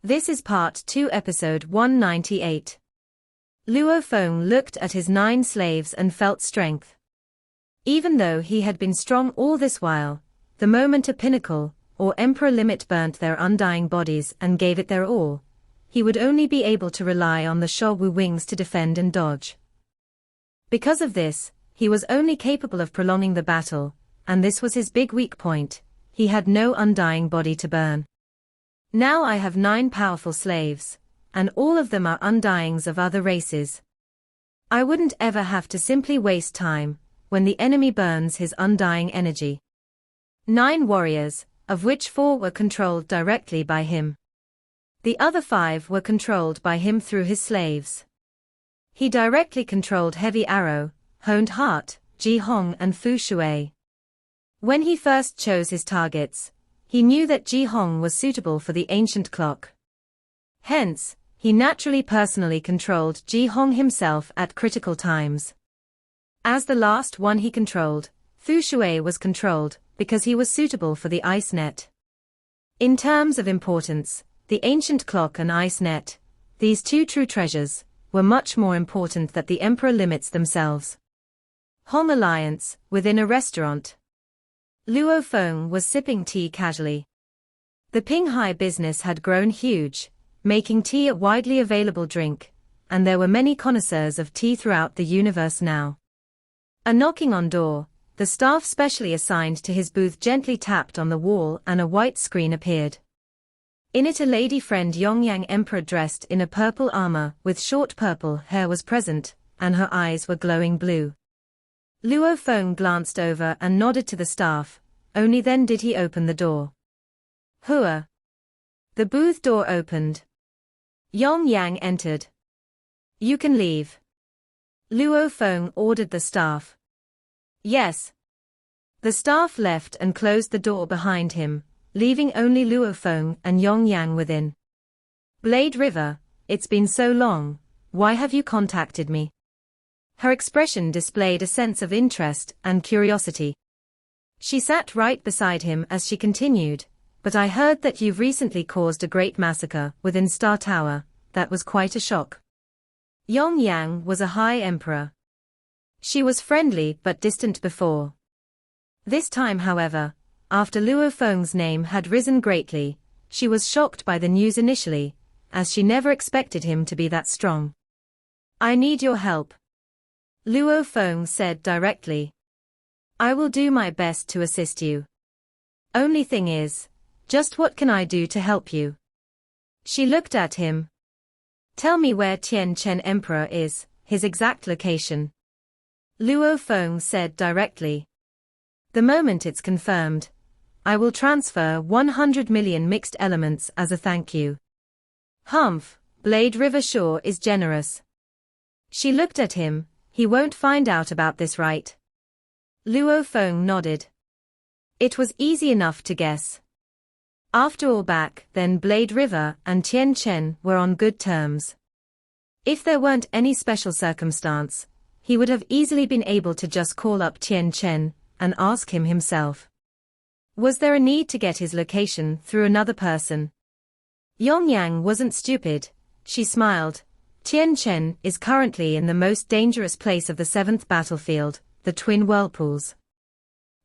This is Part 2 Episode 198. Luo Feng looked at his 9 slaves and felt strength. Even though he had been strong all this while, the moment a pinnacle, or emperor limit burnt their undying bodies and gave it their all, he would only be able to rely on the Shou wings to defend and dodge. Because of this, he was only capable of prolonging the battle, and this was his big weak point. He had no undying body to burn. Now I have 9 powerful slaves, and all of them are undyings of other races. I wouldn't ever have to simply waste time, when the enemy burns his undying energy. 9 warriors, of which 4 were controlled directly by him. The other 5 were controlled by him through his slaves. He directly controlled Heavy Arrow, Honed Heart, Ji Hong and Fu Shui. When he first chose his targets, he knew that Ji Hong was suitable for the ancient clock. Hence, he naturally personally controlled Ji Hong himself at critical times. As the last one he controlled, Fu Shui was controlled, because he was suitable for the ice net. In terms of importance, the ancient clock and ice net, these 2 true treasures, were much more important than the emperor limits themselves. Hong Alliance, within a restaurant. Luo Feng was sipping tea casually. The Pinghai business had grown huge, making tea a widely available drink, and there were many connoisseurs of tea throughout the universe now. A knocking on door, the staff specially assigned to his booth gently tapped on the wall and a white screen appeared. In it a lady friend Yongyang Emperor dressed in a purple armor with short purple hair was present, and her eyes were glowing blue. Luo Feng glanced over and nodded to the staff, only then did he open the door. Hua. The booth door opened. Yongyang entered. You can leave. Luo Feng ordered the staff. Yes. The staff left and closed the door behind him, leaving only Luo Feng and Yongyang within. Blade River, it's been so long, why have you contacted me? Her expression displayed a sense of interest and curiosity. She sat right beside him as she continued, but I heard that you've recently caused a great massacre within Star Tower. That was quite a shock. Yongyang was a high emperor. She was friendly but distant before. This time, however, after Luo Feng's name had risen greatly, she was shocked by the news initially, as she never expected him to be that strong. I need your help. Luo Feng said directly. I will do my best to assist you. Only thing is, just what can I do to help you? She looked at him. Tell me where Tian Chen Emperor is, his exact location. Luo Feng said directly. The moment it's confirmed, I will transfer 100 million mixed elements as a thank you. Humph, Blade River Shore is generous. She looked at him. He won't find out about this, right? Luo Feng nodded. It was easy enough to guess. After all, back then Blade River and Tian Chen were on good terms. If there weren't any special circumstance, he would have easily been able to just call up Tian Chen and ask him himself. Was there a need to get his location through another person? Yongyang wasn't stupid. She smiled. Tian Chen is currently in the most dangerous place of the 7th battlefield, the Twin Whirlpools.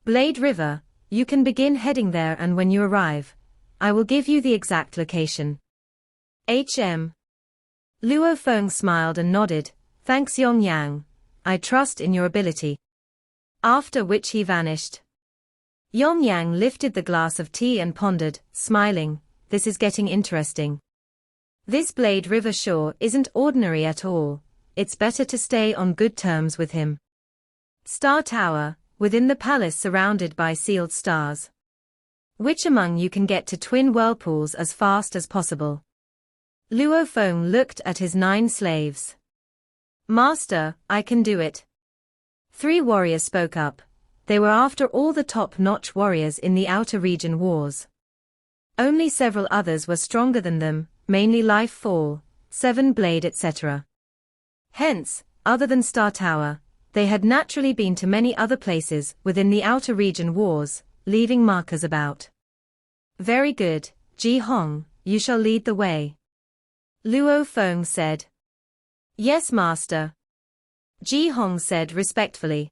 Blade River, you can begin heading there, and when you arrive, I will give you the exact location. HM. Luo Feng smiled and nodded. Thanks Yongyang. I trust in your ability. After which he vanished. Yongyang lifted the glass of tea and pondered, smiling. This is getting interesting. This Blade River Shore isn't ordinary at all. It's better to stay on good terms with him. Star Tower, within the palace surrounded by sealed stars. Which among you can get to Twin Whirlpools as fast as possible? Luo Feng looked at his 9 slaves. Master, I can do it. 3 warriors spoke up. They were after all the top-notch warriors in the outer region wars. Only several others were stronger than them, mainly Life Fall, 7 Blade etc. Hence, other than Star Tower, they had naturally been to many other places within the outer region wars, leaving markers about. Very good, Ji Hong, you shall lead the way. Luo Feng said. Yes, master. Ji Hong said respectfully.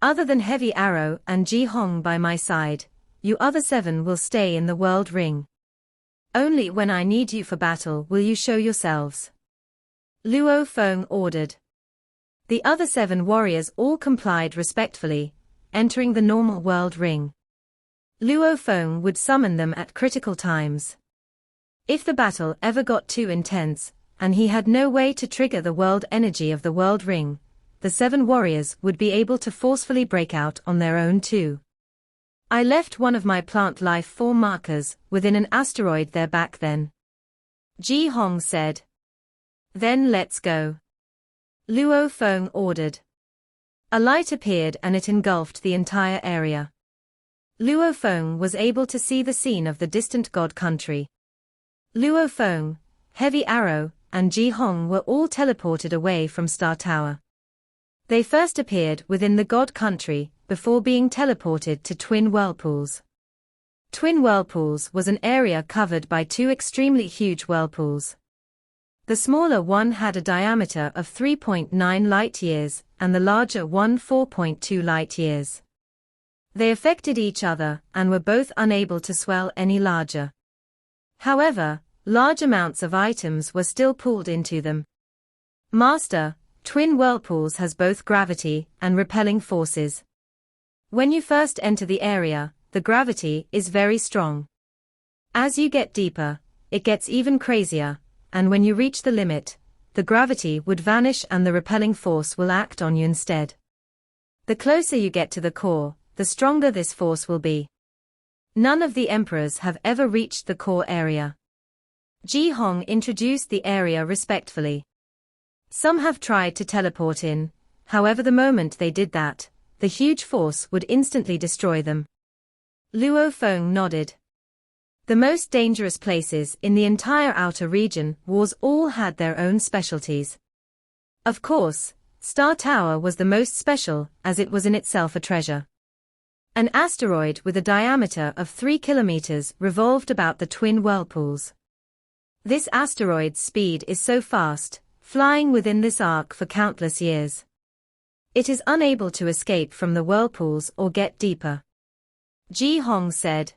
Other than Heavy Arrow and Ji Hong by my side, you other 7 will stay in the world ring. Only when I need you for battle will you show yourselves. Luo Feng ordered. The other 7 warriors all complied respectfully, entering the normal world ring. Luo Feng would summon them at critical times. If the battle ever got too intense, and he had no way to trigger the world energy of the world ring, the 7 warriors would be able to forcefully break out on their own too. I left one of my plant life form markers within an asteroid there back then. Ji Hong said. Then let's go. Luo Feng ordered. A light appeared and it engulfed the entire area. Luo Feng was able to see the scene of the distant god country. Luo Feng, Heavy Arrow, and Ji Hong were all teleported away from Star Tower. They first appeared within the god country, before being teleported to Twin Whirlpools. Twin Whirlpools was an area covered by 2 extremely huge whirlpools. The smaller one had a diameter of 3.9 light-years, and the larger one 4.2 light-years. They affected each other, and were both unable to swell any larger. However, large amounts of items were still pulled into them. Master, Twin Whirlpools has both gravity and repelling forces. When you first enter the area, the gravity is very strong. As you get deeper, it gets even crazier, and when you reach the limit, the gravity would vanish and the repelling force will act on you instead. The closer you get to the core, the stronger this force will be. None of the emperors have ever reached the core area. Ji Hong introduced the area respectfully. Some have tried to teleport in, however the moment they did that, the huge force would instantly destroy them. Luo Feng nodded. The most dangerous places in the entire outer region wars all had their own specialties. Of course, Star Tower was the most special as it was in itself a treasure. An asteroid with a diameter of 3 kilometers revolved about the Twin Whirlpools. This asteroid's speed is so fast, flying within this arc for countless years. It is unable to escape from the whirlpools or get deeper. Ji Hong said.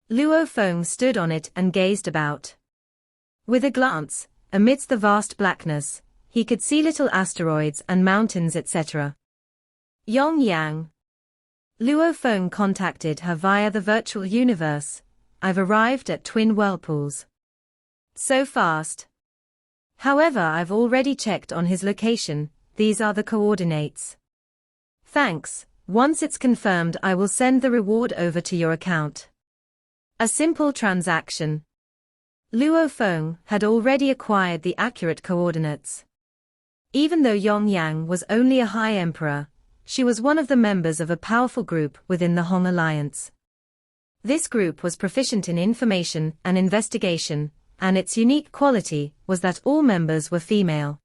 Luo Feng stood on it and gazed about. With a glance, amidst the vast blackness, he could see little asteroids and mountains etc. Yong Yang. Luo Feng contacted her via the virtual universe. I've arrived at Twin Whirlpools. So fast. However, I've already checked on his location, these are the coordinates. Thanks, once it's confirmed I will send the reward over to your account. A simple transaction. Luo Feng had already acquired the accurate coordinates. Even though Yong Yang was only a high emperor, she was one of the members of a powerful group within the Hong Alliance. This group was proficient in information and investigation, and its unique quality was that all members were female.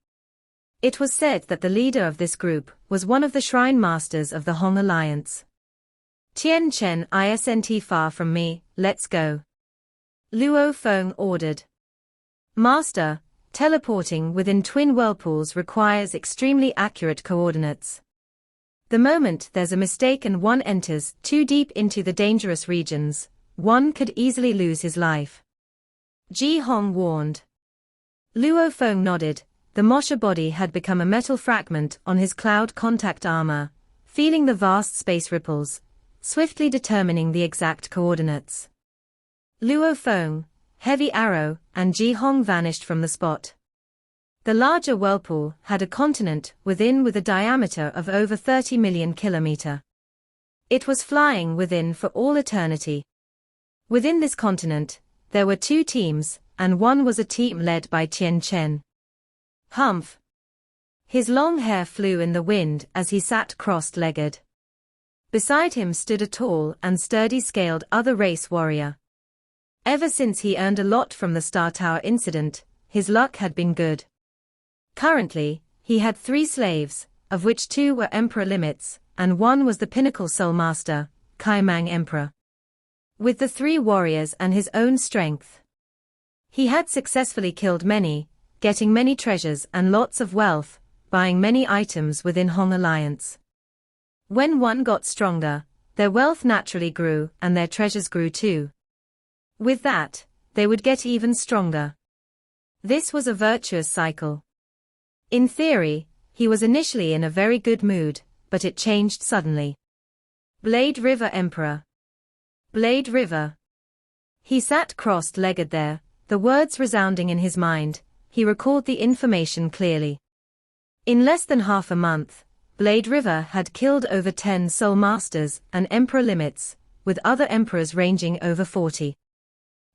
It was said that the leader of this group was one of the shrine masters of the Hong Alliance. Tian Chen isn't far from me, let's go. Luo Feng ordered. Master, teleporting within Twin Whirlpools requires extremely accurate coordinates. The moment there's a mistake and one enters too deep into the dangerous regions, one could easily lose his life. Ji Hong warned. Luo Feng nodded. The Mosha body had become a metal fragment on his cloud contact armor, feeling the vast space ripples, swiftly determining the exact coordinates. Luo Feng, Heavy Arrow, and Ji Hong vanished from the spot. The larger whirlpool had a continent within with a diameter of over 30 million kilometers. It was flying within for all eternity. Within this continent, there were 2 teams, and one was a team led by Tian Chen. Humph! His long hair flew in the wind as he sat crossed-legged. Beside him stood a tall and sturdy scaled other race warrior. Ever since he earned a lot from the Star Tower incident, his luck had been good. Currently, he had 3 slaves, of which 2 were Emperor limits, and 1 was the pinnacle Soul Master, Kaimang Emperor. With the 3 warriors and his own strength, He had successfully killed many, getting many treasures and lots of wealth, buying many items within Hong Alliance. When one got stronger, their wealth naturally grew and their treasures grew too. With that, they would get even stronger. This was a virtuous cycle. In theory, he was initially in a very good mood, but it changed suddenly. Blade River Emperor. Blade River. He sat crossed-legged there, the words resounding in his mind. He recalled the information clearly. In less than half a month, Blade River had killed over 10 Soul Masters and Emperor limits, with other emperors ranging over 40.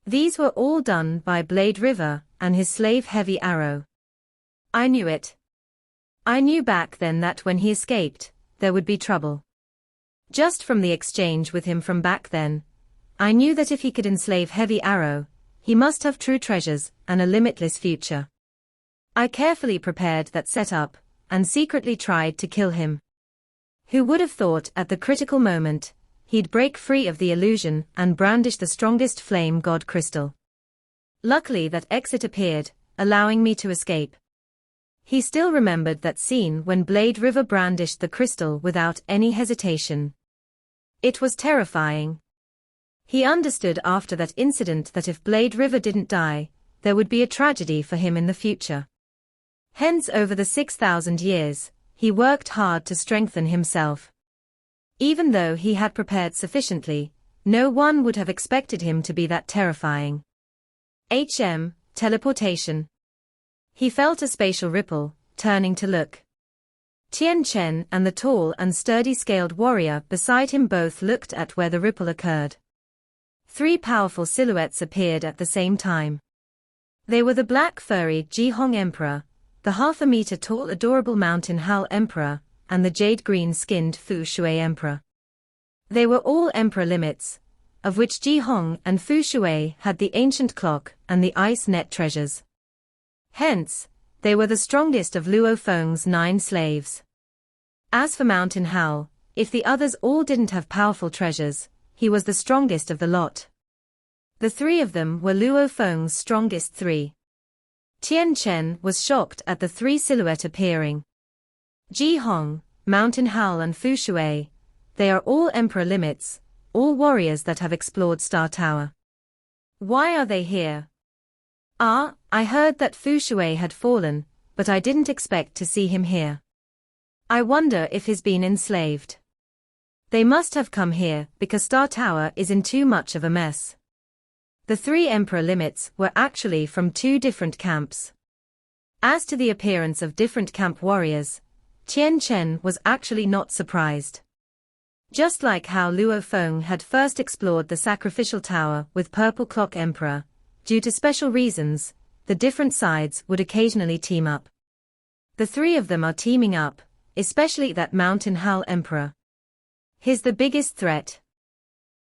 These were all done by Blade River and his slave Heavy Arrow. I knew it. I knew back then that when he escaped, there would be trouble. Just from the exchange with him from back then, I knew that if he could enslave Heavy Arrow, he must have true treasures and a limitless future. I carefully prepared that setup, and secretly tried to kill him. Who would have thought at the critical moment, he'd break free of the illusion and brandish the strongest flame god crystal. Luckily that exit appeared, allowing me to escape. He still remembered that scene when Blade River brandished the crystal without any hesitation. It was terrifying. He understood after that incident that if Blade River didn't die, there would be a tragedy for him in the future. Hence over the 6,000 years, he worked hard to strengthen himself. Even though he had prepared sufficiently, no one would have expected him to be that terrifying. Teleportation. He felt a spatial ripple, turning to look. Tian Chen and the tall and sturdy scaled warrior beside him both looked at where the ripple occurred. 3 powerful silhouettes appeared at the same time. They were the black furry Jihong Emperor, the half-a-meter-tall adorable Mountain Howl Emperor, and the jade-green-skinned Fu Shui Emperor. They were all Emperor limits, of which Jihong and Fu Shui had the ancient clock and the ice net treasures. Hence, they were the strongest of Luo Feng's 9 slaves. As for Mountain Howl, if the others all didn't have powerful treasures, he was the strongest of the lot. The 3 of them were Luo Feng's strongest 3. Tian Chen was shocked at the 3 silhouette appearing. Jihong, Mountain Howl and Fu Shui, they are all Emperor limits, all warriors that have explored Star Tower. Why are they here? I heard that Fu Shui had fallen, but I didn't expect to see him here. I wonder if he's been enslaved. They must have come here because Star Tower is in too much of a mess. The 3 Emperor limits were actually from 2 different camps. As to the appearance of different camp warriors, Tian Chen was actually not surprised. Just like how Luo Feng had first explored the sacrificial tower with Purple Clock Emperor, due to special reasons, the different sides would occasionally team up. The 3 of them are teaming up, especially that Mountain Howl Emperor. He's the biggest threat.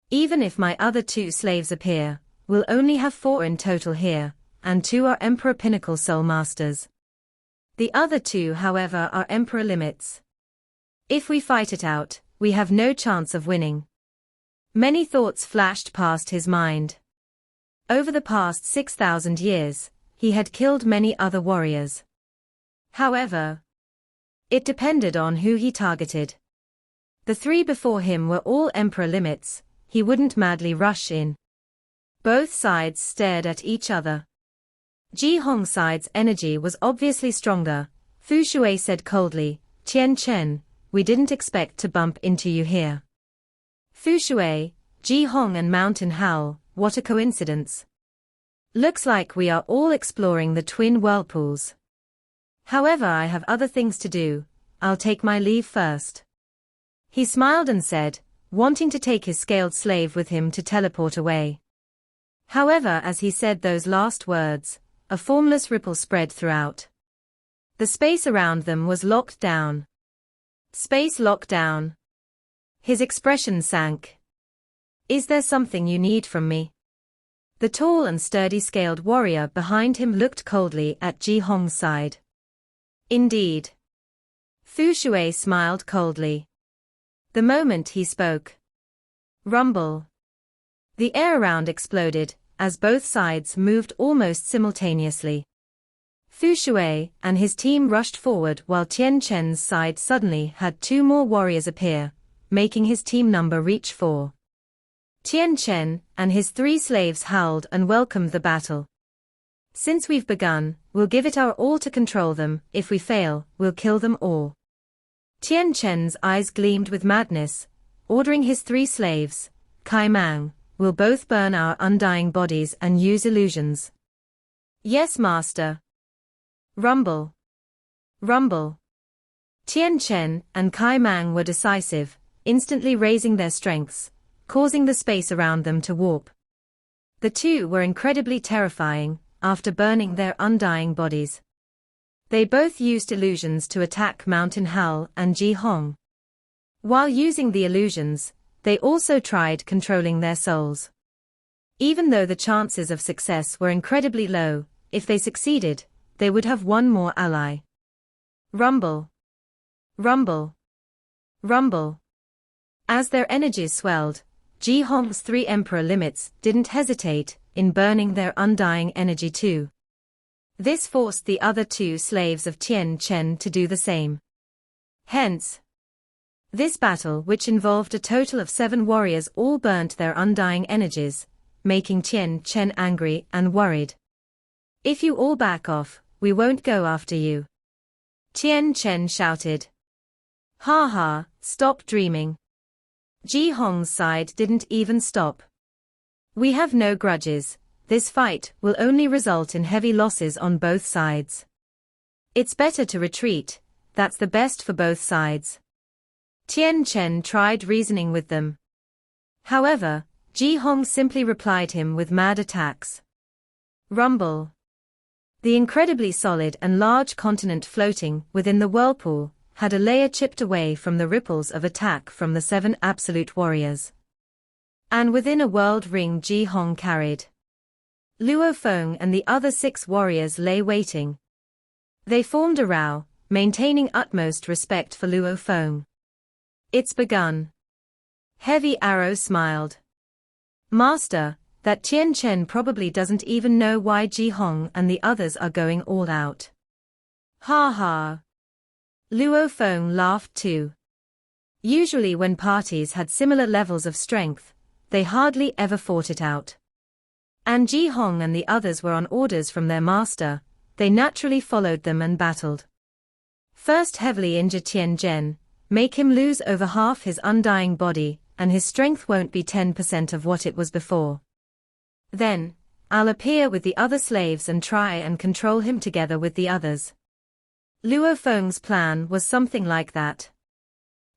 Even if my other 2 slaves appear, we'll only have 4 in total here, and 2 are Emperor Pinnacle Soul Masters. The other 2, however, are Emperor limits. If we fight it out, we have no chance of winning. Many thoughts flashed past his mind. Over the past 6,000 years, he had killed many other warriors. However, it depended on who he targeted. The 3 before him were all Emperor limits, he wouldn't madly rush in. Both sides stared at each other. Jihong's side's energy was obviously stronger. Fu Shui said coldly, Tian Chen, we didn't expect to bump into you here. Fu Shui, Jihong and Mountain Howl, what a coincidence. Looks like we are all exploring the twin whirlpools. However, I have other things to do, I'll take my leave first. He smiled and said, wanting to take his scaled slave with him to teleport away. However, as he said those last words, a formless ripple spread throughout. The space around them was locked down. Space locked down. His expression sank. Is there something you need from me? The tall and sturdy scaled warrior behind him looked coldly at Jihong's side. Indeed. Fu Shui smiled coldly. The moment he spoke. Rumble. The air around exploded, as both sides moved almost simultaneously. Fu Shui and his team rushed forward while Tian Chen's side suddenly had 2 more warriors appear, making his team number reach 4. Tian Chen and his 3 slaves howled and welcomed the battle. Since we've begun, we'll give it our all to control them. If we fail, we'll kill them all. Tian Chen's eyes gleamed with madness, ordering his 3 slaves, Kai Mang, we'll both burn our undying bodies and use illusions. Yes, master. Rumble. Rumble. Tian Chen and Kai Mang were decisive, instantly raising their strengths, causing the space around them to warp. The 2 were incredibly terrifying, after burning their undying bodies. They both used illusions to attack Mountain Hal and Ji Hong. While using the illusions, they also tried controlling their souls. Even though the chances of success were incredibly low, if they succeeded, they would have one more ally. Rumble. Rumble. Rumble. As their energies swelled, Ji Hong's 3 emperor limits didn't hesitate in burning their undying energy too. This forced the other 2 slaves of Tian Chen to do the same. Hence, this battle, which involved a total of 7 warriors, all burnt their undying energies, making Tian Chen angry and worried. If you all back off, we won't go after you. Tian Chen shouted. Ha ha, stop dreaming. Ji Hong's side didn't even stop. We have no grudges. This fight will only result in heavy losses on both sides. It's better to retreat, that's the best for both sides. Tian Chen tried reasoning with them. However, Ji Hong simply replied him with mad attacks. Rumble. The incredibly solid and large continent floating within the whirlpool had a layer chipped away from the ripples of attack from the 7 absolute warriors. And within a world ring Ji Hong carried. Luo Feng and the other 6 warriors lay waiting. They formed a row, maintaining utmost respect for Luo Feng. It's begun. Heavy Arrow smiled. Master, that Tian Chen probably doesn't even know why Ji Hong and the others are going all out. Ha ha. Luo Feng laughed too. Usually when parties had similar levels of strength, they hardly ever fought it out. And Ji Hong and the others were on orders from their master, they naturally followed them and battled. First heavily injure Tian Chen, make him lose over half his undying body, and his strength won't be 10% of what it was before. Then, I'll appear with the other slaves and try and control him together with the others. Luo Feng's plan was something like that.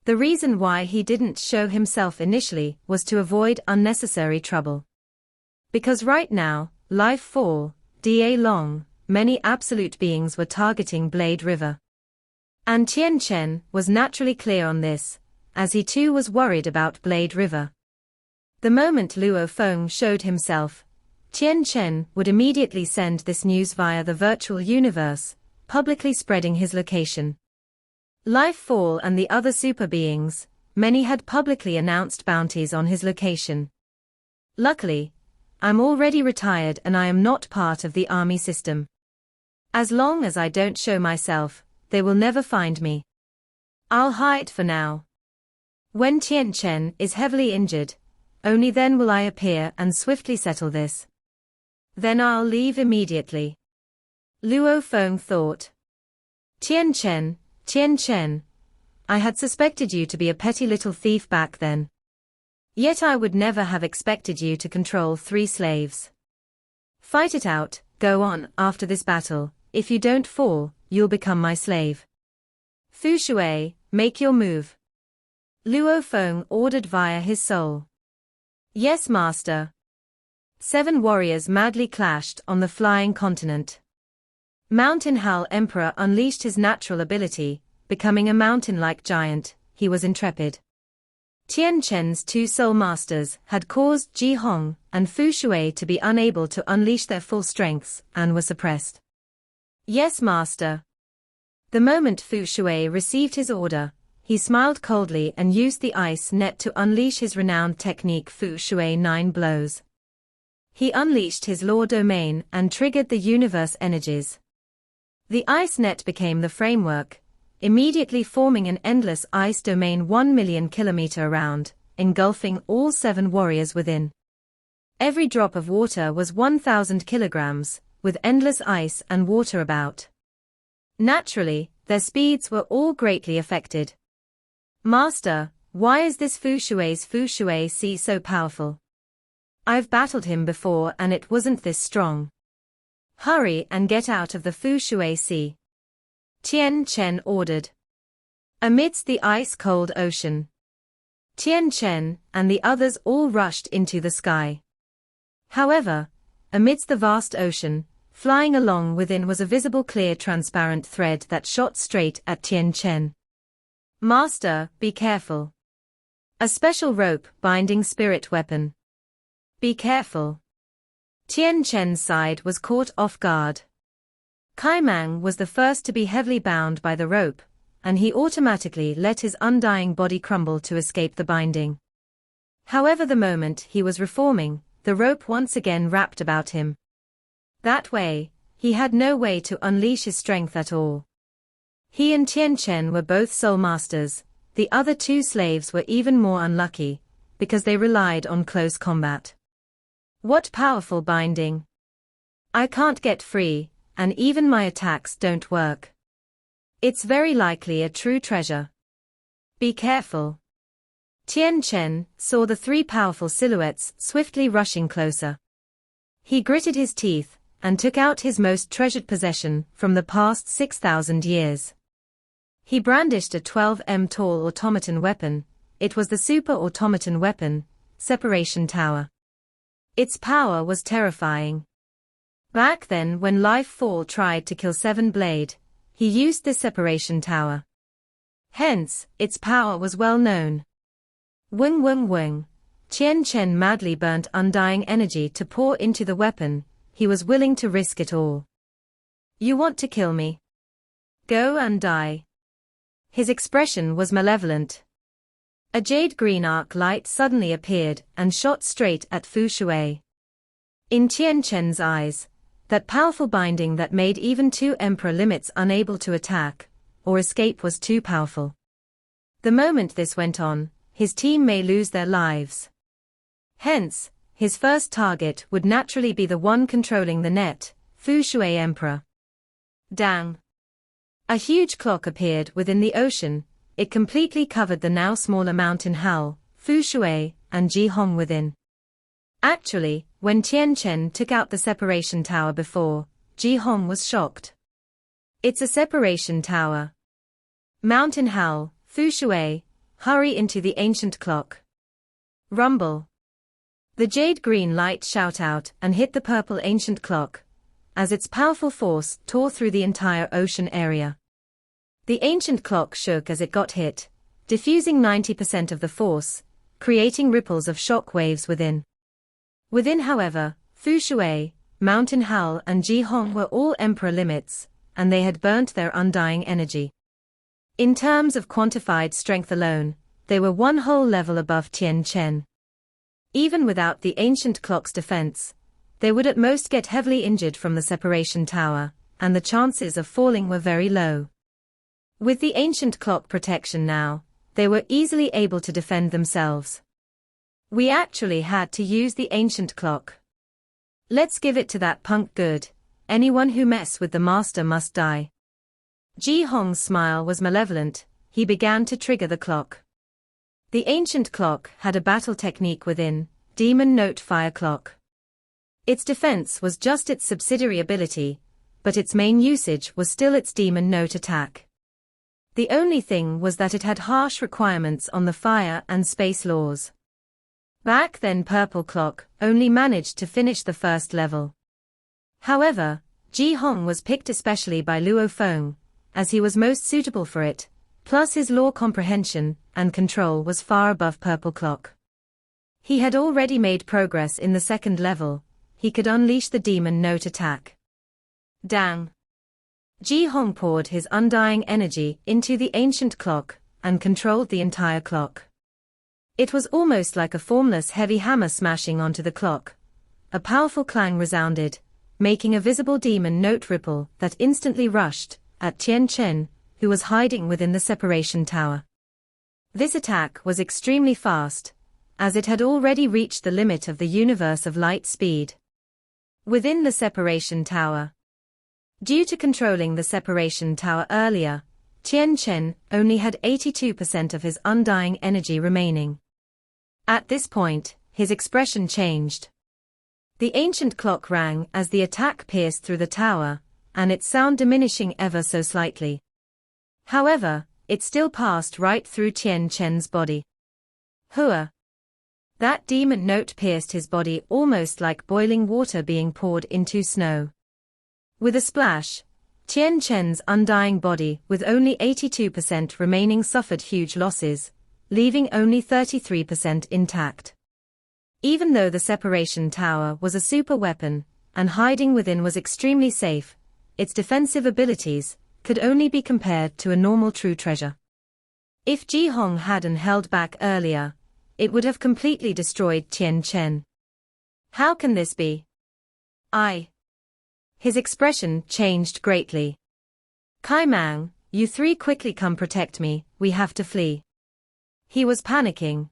The reason why he didn't show himself initially was to avoid unnecessary trouble. Because right now, life fall, da long, many absolute beings were targeting Blade River. And Tian Chen was naturally clear on this, as he too was worried about Blade River. The moment Luo Feng showed himself, Tian Chen would immediately send this news via the virtual universe, publicly spreading his location. Life Fall and the other super beings, many had publicly announced bounties on his location. Luckily, I'm already retired and I am not part of the army system. As long as I don't show myself, they will never find me. I'll hide for now. When Tian Chen is heavily injured, only then will I appear and swiftly settle this. Then I'll leave immediately. Luo Feng thought. Tian Chen, I had suspected you to be a petty little thief back then. Yet I would never have expected you to control 3 slaves. Fight it out, go on, after this battle, if you don't fall, you'll become my slave. Fu Shui, make your move. Luo Feng ordered via his soul. Yes, master. 7 warriors madly clashed on the flying continent. Mountain Hal Emperor unleashed his natural ability, becoming a mountain-like giant. He was intrepid. Tian Chen's 2 soul masters had caused Ji Hong and Fu Shui to be unable to unleash their full strengths and were suppressed. Yes, master. The moment Fu Shui received his order, he smiled coldly and used the ice net to unleash his renowned technique Fu Shui 9 blows. He unleashed his law domain and triggered the universe energies. The ice net became the framework, immediately forming an endless ice domain 1 million km around, engulfing all 7 warriors within. Every drop of water was 1,000 kilograms, with endless ice and water about. Naturally, their speeds were all greatly affected. Master, why is this Fu Shui Sea so powerful? I've battled him before and it wasn't this strong. Hurry and get out of the Fu Shui Sea. Tian Chen ordered. Amidst the ice-cold ocean, Tian Chen and the others all rushed into the sky. However, amidst the vast ocean, flying along within was a visible clear transparent thread that shot straight at Tian Chen. Master, be careful. A special rope binding spirit weapon. Be careful. Tian Chen's side was caught off guard. Kai Mang was the first to be heavily bound by the rope, and he automatically let his undying body crumble to escape the binding. However, the moment he was reforming, the rope once again wrapped about him. That way, he had no way to unleash his strength at all. He and Tian Chen were both soul masters. The other 2 slaves were even more unlucky, because they relied on close combat. What powerful binding! I can't get free, and even my attacks don't work. It's very likely a true treasure. Be careful. Tian Chen saw the 3 powerful silhouettes swiftly rushing closer. He gritted his teeth, and took out his most treasured possession from the past 6,000 years. He brandished a 12 m tall automaton weapon. It was the super automaton weapon, Separation Tower. Its power was terrifying. Back then, when Life Fall tried to kill Seven Blade, he used this Separation Tower. Hence, its power was well known. Wing wing wing. Tian Chen madly burnt undying energy to pour into the weapon. He was willing to risk it all. You want to kill me? Go and die. His expression was malevolent. A jade green arc light suddenly appeared and shot straight at Fu Shui. In Tian Chen's eyes, that powerful binding that made even 2 emperor limits unable to attack or escape was too powerful. The moment this went on, his team may lose their lives. Hence, his first target would naturally be the one controlling the net, Fu Shui Emperor. Dang! A huge clock appeared within the ocean. It completely covered the now smaller mountain Hal, Fu Shui, and Ji Hong within. Actually, when Tian Chen took out the separation tower before, Ji Hong was shocked. It's a separation tower. Mountain Hal, Fu Shui, hurry into the ancient clock. Rumble. The jade green light shout out and hit the purple ancient clock, as its powerful force tore through the entire ocean area. The ancient clock shook as it got hit, diffusing 90% of the force, creating ripples of shock waves within. Within, however, Fu Shui, Mountain Hal and Ji Hong were all emperor limits, and they had burnt their undying energy. In terms of quantified strength alone, they were 1 whole level above Tian Chen. Even without the ancient clock's defense, they would at most get heavily injured from the separation tower, and the chances of falling were very low. With the ancient clock protection now, they were easily able to defend themselves. We actually had to use the ancient clock. Let's give it to that punk good. Anyone who mess with the master must die. Ji Hong's smile was malevolent. He began to trigger the clock. The ancient clock had a battle technique within, Demon Note Fire Clock. Its defense was just its subsidiary ability, but its main usage was still its Demon Note attack. The only thing was that it had harsh requirements on the fire and space laws. Back then Purple Clock only managed to finish the first level. However, Ji Hong was picked especially by Luo Feng, as he was most suitable for it, plus his law comprehension and control was far above Purple Clock. He had already made progress in the second level. He could unleash the Demon Note attack. Dang! Ji Hong poured his undying energy into the ancient clock and controlled the entire clock. It was almost like a formless heavy hammer smashing onto the clock, a powerful clang resounded, making a visible demon note ripple that instantly rushed at Tian Chen, who was hiding within the separation tower. This attack was extremely fast, as it had already reached the limit of the universe of light speed. Within the separation tower. Due to controlling the separation tower earlier, Tian Chen only had 82% of his undying energy remaining. At this point, his expression changed. The ancient clock rang as the attack pierced through the tower, and its sound diminishing ever so slightly. However, it still passed right through Tian Chen's body. Hua! That demon note pierced his body almost like boiling water being poured into snow. With a splash, Tian Chen's undying body with only 82% remaining suffered huge losses, leaving only 33% intact. Even though the separation tower was a super weapon, and hiding within was extremely safe, its defensive abilities could only be compared to a normal true treasure. If Ji Hong hadn't held back earlier, it would have completely destroyed Tian Chen. How can this be? His expression changed greatly. Kai Mang, you three quickly come protect me, we have to flee. He was panicking.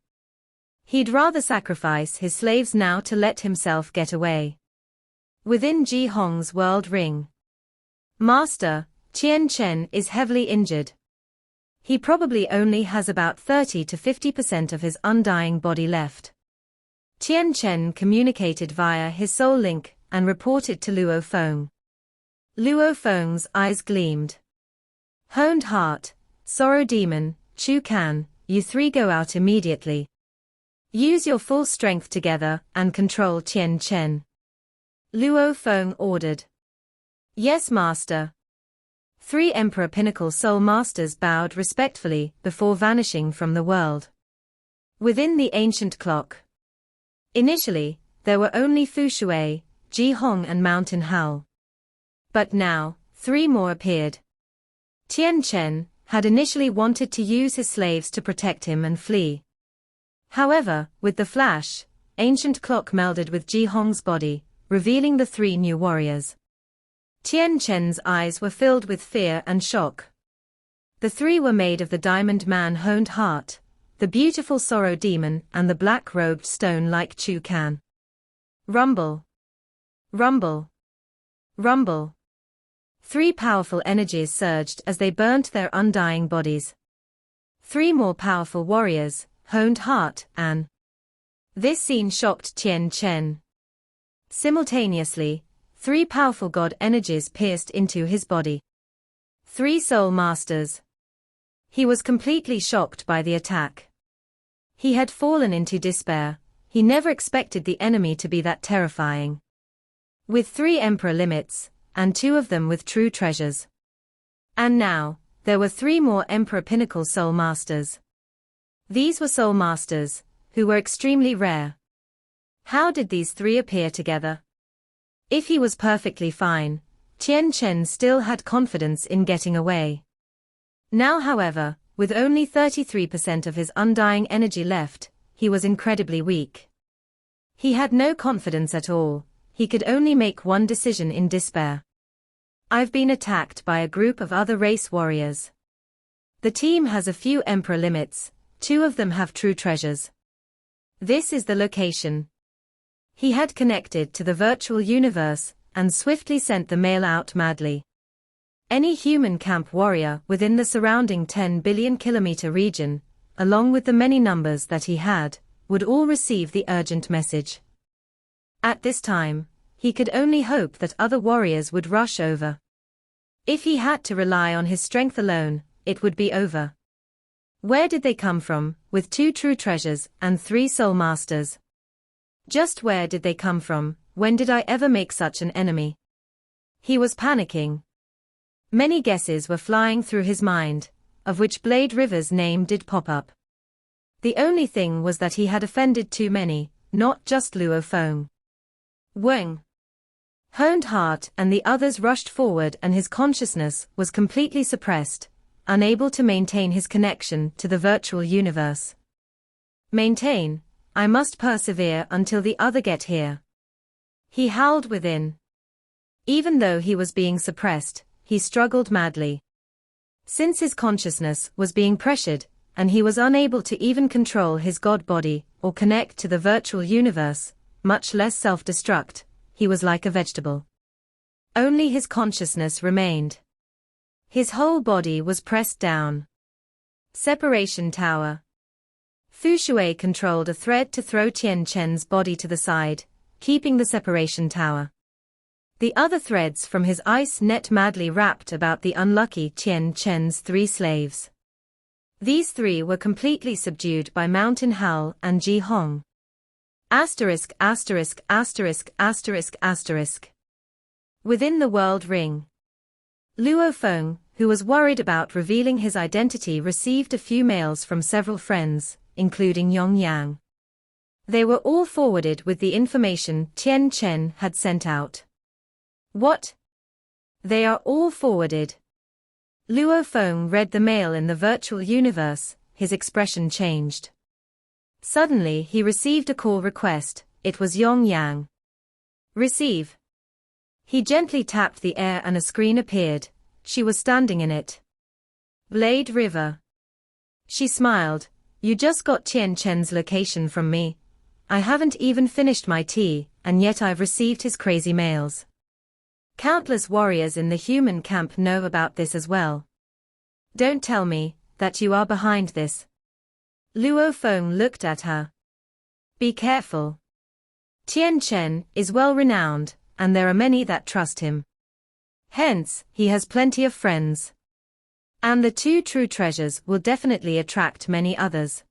He'd rather sacrifice his slaves now to let himself get away. Within Ji Hong's world ring. Master, Tian Chen is heavily injured. He probably only has about 30 to 50% of his undying body left. Tian Chen communicated via his soul link and reported to Luo Feng. Luo Feng's eyes gleamed. Honed heart, sorrow demon, Chu Kan, you three go out immediately. Use your full strength together and control Tian Chen. Luo Feng ordered. Yes, master. 3 Emperor Pinnacle Soul Masters bowed respectfully before vanishing from the world. Within the ancient clock. Initially, there were only Fu Shui, Ji Hong and Mountain Howl. But now, 3 more appeared. Tian Chen had initially wanted to use his slaves to protect him and flee. However, with the flash, ancient clock melded with Ji Hong's body, revealing the 3 new warriors. Tian Chen's eyes were filled with fear and shock. The 3 were made of the Diamond Man Honed Heart, the beautiful Sorrow Demon and the black-robed stone-like Chu Kan. Rumble. Rumble. Rumble. 3 powerful energies surged as they burnt their undying bodies. 3 more powerful warriors, Honed Heart, and this scene shocked Tian Chen. Simultaneously, 3 powerful god energies pierced into his body. 3 soul masters. He was completely shocked by the attack. He had fallen into despair. He never expected the enemy to be that terrifying. With 3 emperor limits, and 2 of them with true treasures. And now, there were 3 more Emperor Pinnacle Soul Masters. These were Soul Masters, who were extremely rare. How did these 3 appear together? If he was perfectly fine, Tian Chen still had confidence in getting away. Now however, with only 33% of his undying energy left, he was incredibly weak. He had no confidence at all, he could only make one decision in despair. I've been attacked by a group of other race warriors. The team has a few emperor limits, 2 of them have true treasures. This is the location. He had connected to the virtual universe and swiftly sent the mail out madly. Any human camp warrior within the surrounding 10 billion kilometer region, along with the many numbers that he had, would all receive the urgent message. At this time, he could only hope that other warriors would rush over. If he had to rely on his strength alone, it would be over. Where did they come from, with 2 true treasures and 3 soul masters? Just where did they come from? When did I ever make such an enemy? He was panicking. Many guesses were flying through his mind, of which Blade River's name did pop up. The only thing was that he had offended too many, not just Luo Feng. Weng. Honed Heart and the others rushed forward and his consciousness was completely suppressed, unable to maintain his connection to the virtual universe. Maintain, I must persevere until the other get here. He howled within. Even though he was being suppressed, he struggled madly. Since his consciousness was being pressured, and he was unable to even control his god body or connect to the virtual universe, much less self-destruct, he was like a vegetable. Only his consciousness remained. His whole body was pressed down. Separation tower. Fu Shui controlled a thread to throw Tian Chen's body to the side, keeping the separation tower. The other threads from his ice net madly wrapped about the unlucky Tian Chen's 3 slaves. These 3 were completely subdued by Mountain Hal and Ji Hong. Asterisk asterisk asterisk asterisk asterisk. Within the world ring. Luo Feng, who was worried about revealing his identity, received a few mails from several friends, including Yong Yang. They were all forwarded with the information Tian Chen had sent out. What? They are all forwarded. Luo Feng read the mail in the virtual universe, his expression changed. Suddenly he received a call request, it was Yong Yang. Receive. He gently tapped the air and a screen appeared, she was standing in it. Blade River. She smiled, you just got Tian Chen's location from me. I haven't even finished my tea, and yet I've received his crazy mails. Countless warriors in the human camp know about this as well. Don't tell me that you are behind this. Luo Feng looked at her. Be careful. Tian Chen is well renowned, and there are many that trust him. Hence, he has plenty of friends. And the 2 true treasures will definitely attract many others.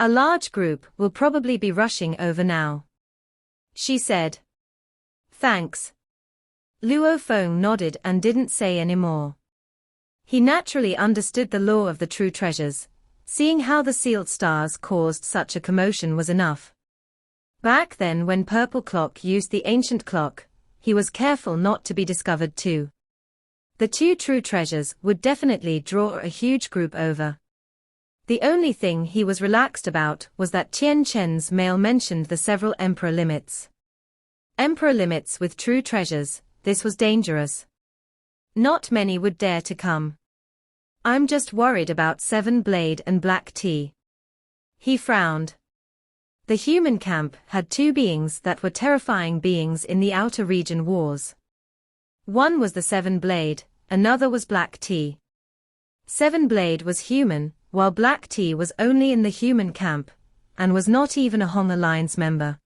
A large group will probably be rushing over now. She said. Thanks. Luo Feng nodded and didn't say any more. He naturally understood the law of the true treasures. Seeing how the sealed stars caused such a commotion was enough. Back then when Purple Clock used the ancient clock, he was careful not to be discovered too. The 2 true treasures would definitely draw a huge group over. The only thing he was relaxed about was that Tian Chen's mail mentioned the several emperor limits. Emperor limits with true treasures, this was dangerous. Not many would dare to come. I'm just worried about 7 Blade and Black Tea. He frowned. The human camp had 2 beings that were terrifying beings in the outer region wars. One was the 7 Blade, another was Black Tea. 7 Blade was human, while Black Tea was only in the human camp, and was not even a Hong Alliance member.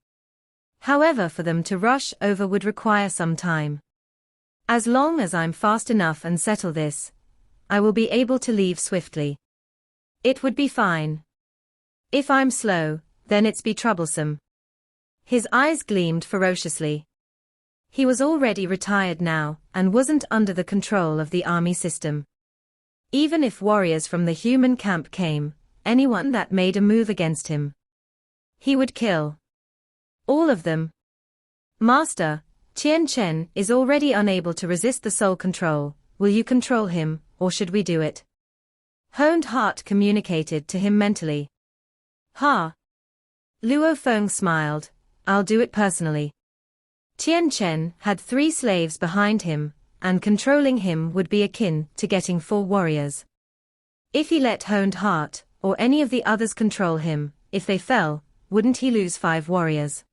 However, for them to rush over would require some time. As long as I'm fast enough and settle this, I will be able to leave swiftly. It would be fine. If I'm slow, then it's be troublesome. His eyes gleamed ferociously. He was already retired now, and wasn't under the control of the army system. Even if warriors from the human camp came, anyone that made a move against him, he would kill. All of them. Master, Tian Chen is already unable to resist the soul control, will you control him, or should we do it? Honed Heart communicated to him mentally. Ha! Luo Feng smiled, I'll do it personally. Tian Chen had 3 slaves behind him, and controlling him would be akin to getting 4 warriors. If he let Honed Heart, or any of the others control him, if they fell, wouldn't he lose 5 warriors?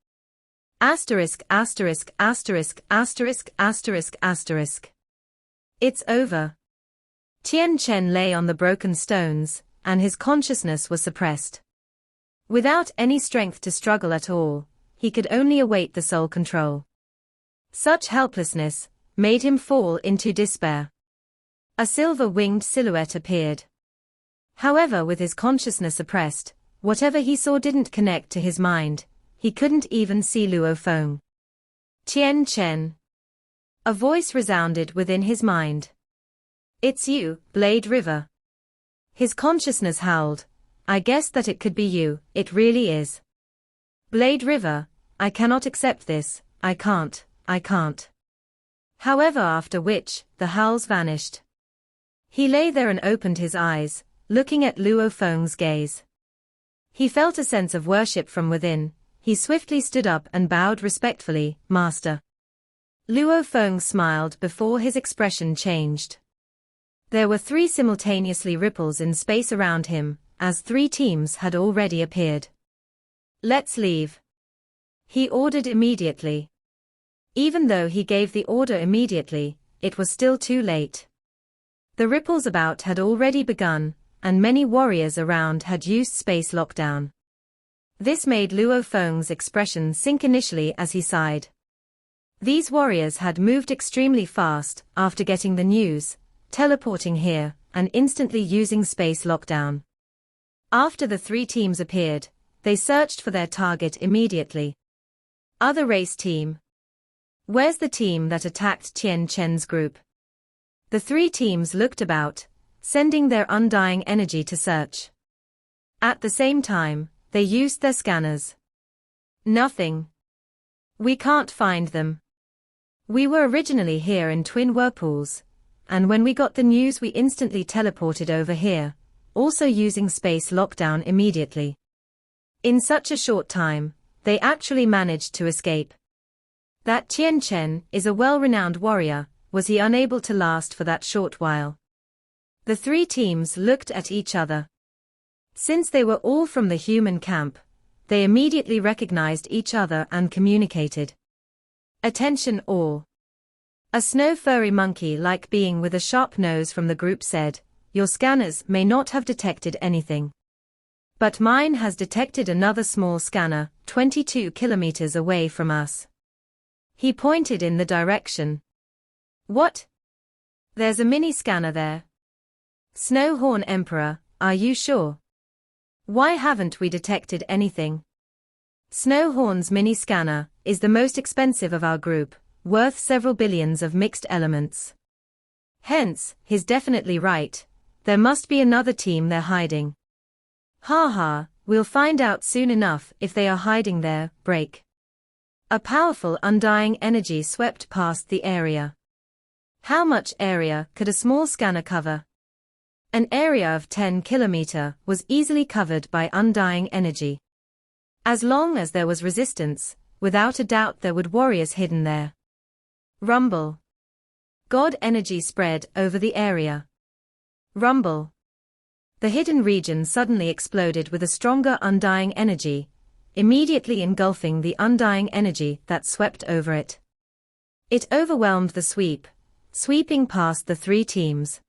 Asterisk asterisk asterisk asterisk asterisk asterisk. It's over. Tian Chen lay on the broken stones, and his consciousness was suppressed. Without any strength to struggle at all, he could only await the soul control. Such helplessness made him fall into despair. A silver-winged silhouette appeared. However, with his consciousness suppressed, whatever he saw didn't connect to his mind. He couldn't even see Luo Feng. Tian Chen. A voice resounded within his mind. It's you, Blade River. His consciousness howled. I guessed that it could be you, it really is. Blade River, I cannot accept this, I can't. However, after which, the howls vanished. He lay there and opened his eyes, looking at Luo Feng's gaze. He felt a sense of worship from within. he swiftly stood up and bowed respectfully, "Master." Luo Feng smiled before his expression changed. There were 3 simultaneously ripples in space around him, as 3 teams had already appeared. "Let's leave," he ordered immediately. Even though he gave the order immediately, it was still too late. The ripples about had already begun, and many warriors around had used space lockdown. This made Luo Feng's expression sink initially as he sighed. These warriors had moved extremely fast after getting the news, teleporting here, and instantly using space lockdown. After the 3 teams appeared, they searched for their target immediately. Other race team. Where's the team that attacked Tian Chen's group? The 3 teams looked about, sending their undying energy to search. At the same time, they used their scanners. Nothing. We can't find them. We were originally here in Twin Whirlpools, and when we got the news we instantly teleported over here, also using space lockdown immediately. In such a short time, they actually managed to escape. That Tian Chen is a well-renowned warrior, was he unable to last for that short while? The 3 teams looked at each other. Since they were all from the human camp, they immediately recognized each other and communicated. "Attention all." A snow-furry monkey-like being with a sharp nose from the group said, "Your scanners may not have detected anything. But mine has detected another small scanner, 22 kilometers away from us." He pointed in the direction. "What? There's a mini scanner there. Snowhorn Emperor, are you sure? Why haven't we detected anything?" Snowhorn's mini scanner is the most expensive of our group, worth several billions of mixed elements. Hence, he's definitely right. There must be another team they're hiding. "Ha ha, we'll find out soon enough if they are hiding there." Break. A powerful undying energy swept past the area. How much area could a small scanner cover? An area of 10 kilometers was easily covered by undying energy. As long as there was resistance, without a doubt there would warriors hidden there. Rumble. God energy spread over the area. Rumble. The hidden region suddenly exploded with a stronger undying energy, immediately engulfing the undying energy that swept over it. It overwhelmed the sweeping past the 3 teams.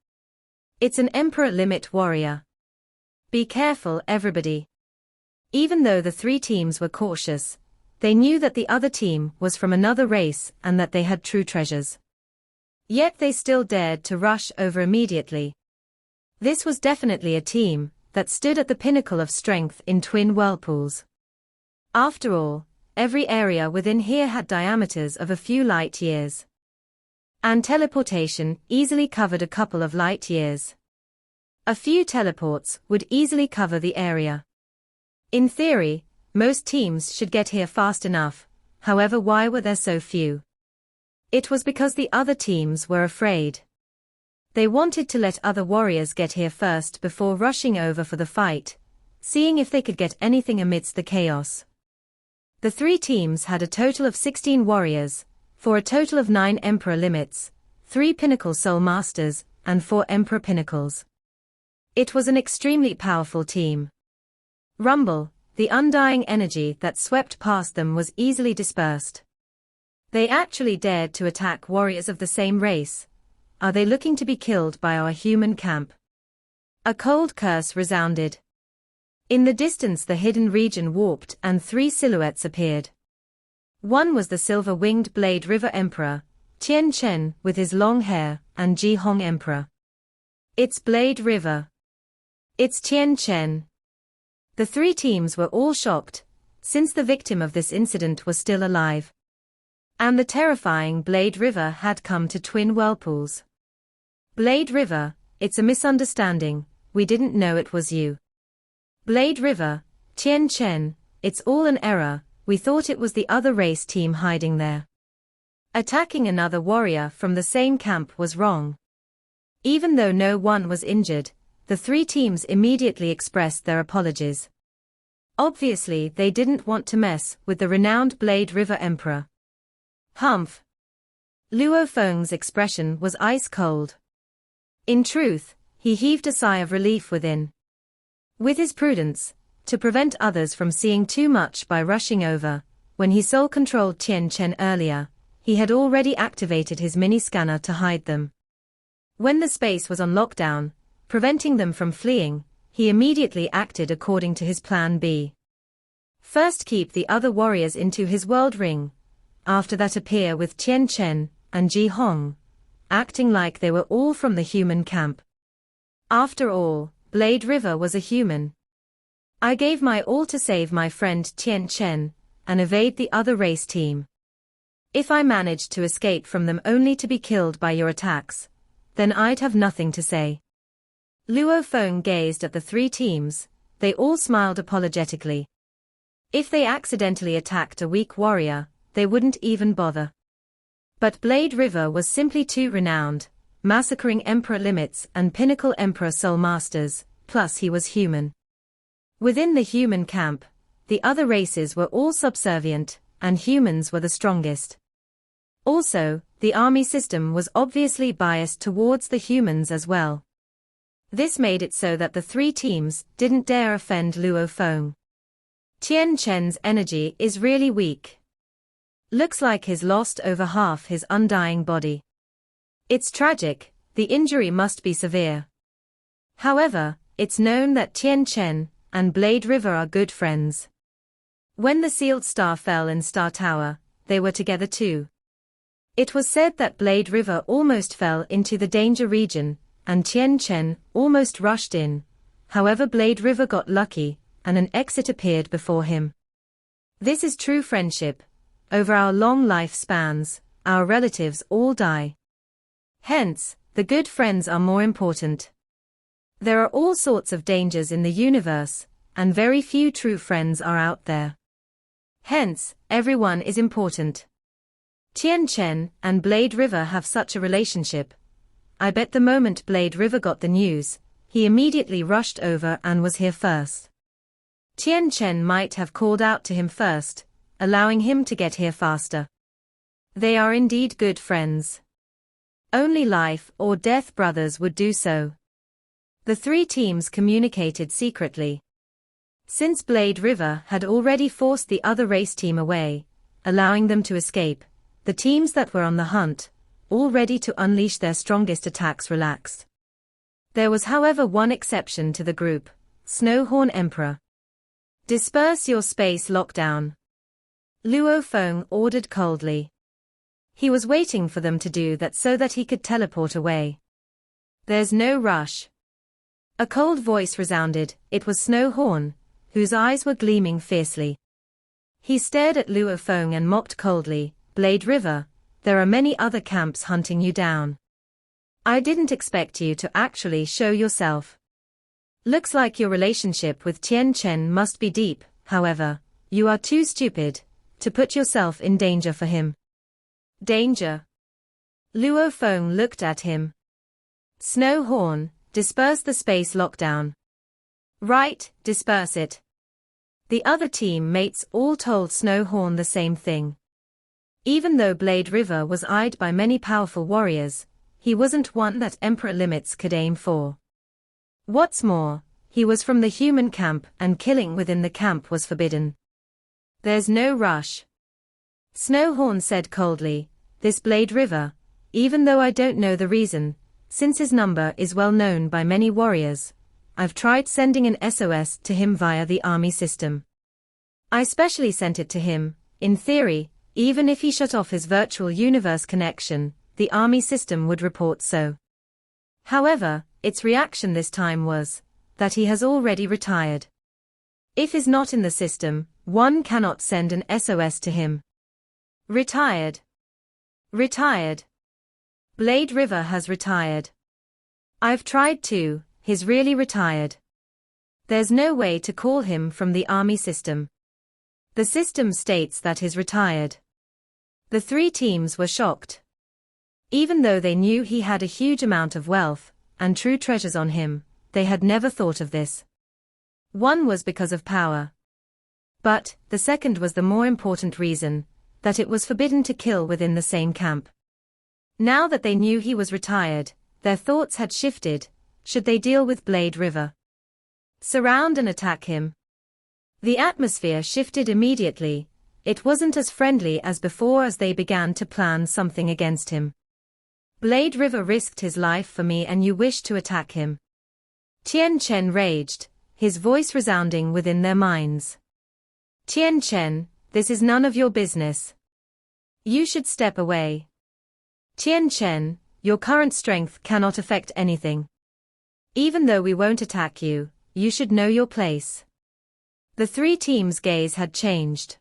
It's an Emperor Limit warrior. Be careful, everybody. Even though the 3 teams were cautious, they knew that the other team was from another race and that they had true treasures. Yet they still dared to rush over immediately. This was definitely a team that stood at the pinnacle of strength in Twin Whirlpools. After all, every area within here had diameters of a few light years. And teleportation easily covered a couple of light years. A few teleports would easily cover the area. In theory, most teams should get here fast enough, however why were there so few? It was because the other teams were afraid. They wanted to let other warriors get here first before rushing over for the fight, seeing if they could get anything amidst the chaos. The 3 teams had a total of 16 warriors, for a total of 9 Emperor Limits, 3 Pinnacle Soul Masters, and 4 Emperor Pinnacles. It was an extremely powerful team. Rumble. The undying energy that swept past them was easily dispersed. They actually dared to attack warriors of the same race. Are they looking to be killed by our human camp? A cold curse resounded. In the distance the hidden region warped and 3 silhouettes appeared. One was the silver-winged Blade River Emperor, Tian Chen with his long hair, and Ji Hong Emperor. It's Blade River. It's Tian Chen. The 3 teams were all shocked, since the victim of this incident was still alive. And the terrifying Blade River had come to Twin Whirlpools. Blade River, it's a misunderstanding, we didn't know it was you. Blade River, Tian Chen, it's all an error, we thought it was the other race team hiding there. Attacking another warrior from the same camp was wrong. Even though no one was injured, the 3 teams immediately expressed their apologies. Obviously they didn't want to mess with the renowned Blade River Emperor. Humph. Luo Feng's expression was ice cold. In truth, he heaved a sigh of relief within. With his prudence, to prevent others from seeing too much by rushing over, when he soul-controlled Tian Chen earlier, he had already activated his mini-scanner to hide them. When the space was on lockdown, preventing them from fleeing, he immediately acted according to his plan B. First keep the other warriors into his world ring, after that appear with Tian Chen and Ji Hong, acting like they were all from the human camp. After all, Blade River was a human. I gave my all to save my friend Tian Chen, and evade the other race team. If I managed to escape from them only to be killed by your attacks, then I'd have nothing to say. Luo Feng gazed at the three teams, they all smiled apologetically. If they accidentally attacked a weak warrior, they wouldn't even bother. But Blade River was simply too renowned, massacring Emperor Limits and Pinnacle Emperor Soul Masters, plus he was human. Within the human camp, the other races were all subservient, and humans were the strongest. Also, the army system was obviously biased towards the humans as well. This made it so that the three teams didn't dare offend Luo Feng. Tian Chen's energy is really weak. Looks like he's lost over half his undying body. It's tragic, the injury must be severe. However, it's known that Tian Chen and Blade River are good friends. When the sealed star fell in Star Tower, they were together too. It was said that Blade River almost fell into the danger region, and Tian Chen almost rushed in. However, Blade River got lucky, and an exit appeared before him. This is true friendship. Over our long life spans, our relatives all die. Hence, the good friends are more important. There are all sorts of dangers in the universe, and very few true friends are out there. Hence, everyone is important. Tian Chen and Blade River have such a relationship. I bet the moment Blade River got the news, he immediately rushed over and was here first. Tian Chen might have called out to him first, allowing him to get here faster. They are indeed good friends. Only life or death brothers would do so. The three teams communicated secretly. Since Blade River had already forced the other race team away, allowing them to escape, the teams that were on the hunt, all ready to unleash their strongest attacks, relaxed. There was however one exception to the group, Snowhorn Emperor. Disperse your space lockdown. Luo Feng ordered coldly. He was waiting for them to do that so that he could teleport away. There's no rush. A cold voice resounded, it was Snowhorn, whose eyes were gleaming fiercely. He stared at Luo Feng and mocked coldly, Blade River, there are many other camps hunting you down. I didn't expect you to actually show yourself. Looks like your relationship with Tian Chen must be deep, however, you are too stupid to put yourself in danger for him. Danger? Luo Feng looked at him. Snowhorn, disperse the space lockdown. Right, disperse it. The other team mates all told Snowhorn the same thing. Even though Blade River was eyed by many powerful warriors, he wasn't one that Emperor Limits could aim for. What's more, he was from the human camp and killing within the camp was forbidden. There's no rush. Snowhorn said coldly, this Blade River, even though I don't know the reason, since his number is well known by many warriors, I've tried sending an SOS to him via the army system. I specially sent it to him, in theory, even if he shut off his virtual universe connection, the army system would report so. However, its reaction this time was that he has already retired. If he's not in the system, one cannot send an SOS to him. Retired. Retired. Blade River has retired. I've tried to, he's really retired. There's no way to call him from the army system. The system states that he's retired. The three teams were shocked. Even though they knew he had a huge amount of wealth and true treasures on him, they had never thought of this. One was because of power. But, the second was the more important reason, that it was forbidden to kill within the same camp. Now that they knew he was retired, their thoughts had shifted. Should they deal with Blade River? Surround and attack him? The atmosphere shifted immediately. It wasn't as friendly as before as they began to plan something against him. Blade River risked his life for me and you wish to attack him? Tien Chen raged, his voice resounding within their minds. Tien Chen, this is none of your business. You should step away. Tien Chen, your current strength cannot affect anything. Even though we won't attack you, you should know your place. The three teams' gaze had changed.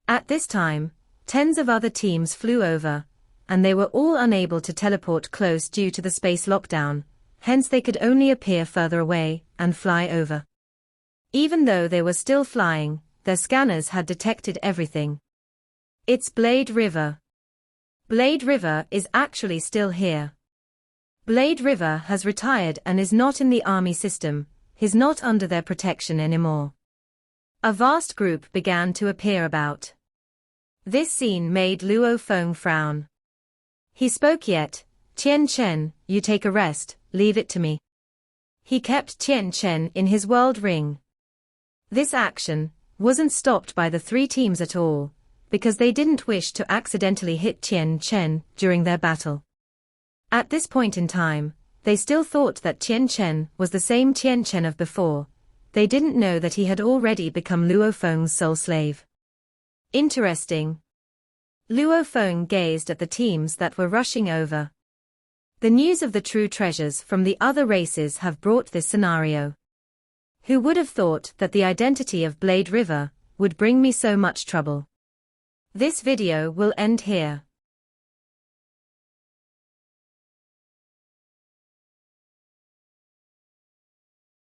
At this time, tens of other teams flew over, and they were all unable to teleport close due to the space lockdown, hence they could only appear further away and fly over. Even though they were still flying, their scanners had detected everything. It's Blade River. Blade River is actually still here. Blade River has retired and is not in the army system, he's not under their protection anymore. A vast group began to appear about. This scene made Luo Feng frown. He spoke yet, Tien Chen, you take a rest, leave it to me. He kept Tien Chen in his world ring. This action wasn't stopped by the three teams at all, because they didn't wish to accidentally hit Tien Chen during their battle. At this point in time, they still thought that Tien Chen was the same Tien Chen of before. They didn't know that he had already become Luo Feng's soul slave. Interesting. Luo Feng gazed at the teams that were rushing over. The news of the true treasures from the other races have brought this scenario. Who would have thought that the identity of Blade River would bring me so much trouble? This video will end here.